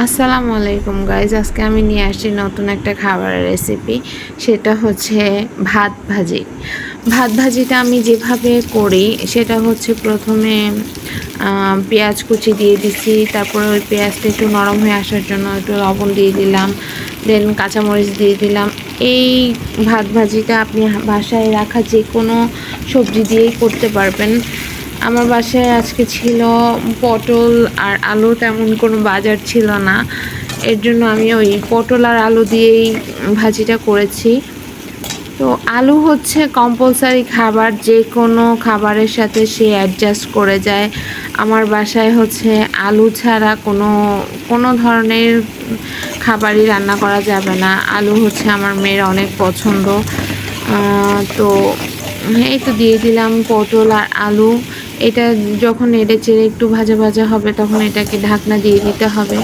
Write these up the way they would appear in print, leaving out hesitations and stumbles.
আসসালামু আলাইকুম গাইজ, আজকে আমি নিয়ে আসছি নতুন একটা খাবারের রেসিপি। সেটা হচ্ছে ভাত ভাজি। ভাত ভাজিটা আমি যেভাবে করি সেটা হচ্ছে প্রথমে পেঁয়াজ কুচি দিয়ে দিছি, তারপরে ওই পেঁয়াজটা একটু নরম হয়ে আসার জন্য একটু লবণ দিয়ে দিলাম, দেন কাঁচামরিচ দিয়ে দিলাম। এই ভাত ভাজিটা আপনি বাসায় রাখা যে কোনো সবজি দিয়েই করতে পারবেন। আমার বাসায় আজকে ছিল পটল আর আলু, তেমন কোনো বাজার ছিল না, এর জন্য আমি ওই পটল আর আলু দিয়েই ভাজিটা করেছি। তো আলু হচ্ছে কম্পালসারি খাবার, যে কোনো খাবারের সাথে সে অ্যাডজাস্ট করে যায়। আমার বাসায় হচ্ছে আলু ছাড়া কোনো কোনো ধরনের খাবারই রান্না করা যাবে না। আলু হচ্ছে আমার মেয়ের অনেক পছন্দ। তো এই তো দিয়ে দিলাম পটল আর আলু। এটা যখন নেড়ে চেড়ে একটু ভাজা ভাজা হবে তখন এটাকে ঢাকনা দিয়ে দিতে হবে।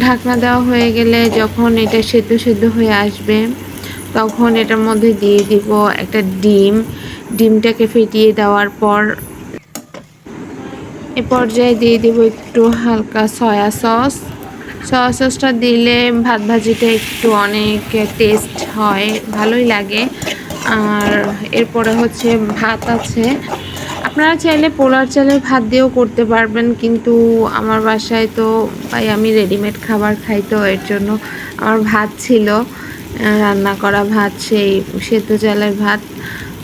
ঢাকনা দেওয়া হয়ে গেলে যখন এটা সেদ্ধ সেদ্ধ হয়ে আসবে তখন এটার মধ্যে দিয়ে দিব একটা ডিমটাকে ফেটিয়ে দেওয়ার পর এ পর্যায়ে দিয়ে দিব একটু হালকা সয়া সসটা দিলে ভাত ভাজিটা একটু অনেক টেস্ট হয়, ভালোই লাগে। আর এরপরে হচ্ছে ভাত আছে, আপনারা চাইলে পোলার চালের ভাত দিয়েও করতে পারবেন, কিন্তু আমার বাসায় তো ভাই আমি রেডিমেড খাবার খাই, তো এর জন্য আমার ভাত ছিল, রান্না করা ভাত, সেই সেদ্ধ চালের ভাত।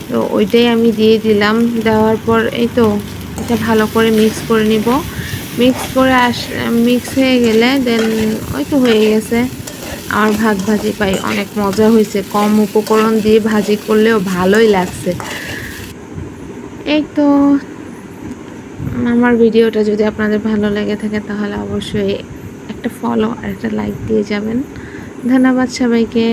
তো ওইটাই আমি দিয়ে দিলাম। দেওয়ার পর এই তো এটা ভালো করে মিক্স করে নিব। মিক্স হয়ে গেলে দেন ওই তো হয়ে গেছে আমার ভাত ভাজি। পাই অনেক মজা হয়েছে, কম উপকরণ দিয়ে ভাজি করলেও ভালোই লাগছে। এই তো আমার ভিডিওটা যদি আপনাদের ভালো লেগে থাকে তাহলে অবশ্যই একটা ফলো আর একটা লাইক দিয়ে যাবেন। ধন্যবাদ সবাইকে।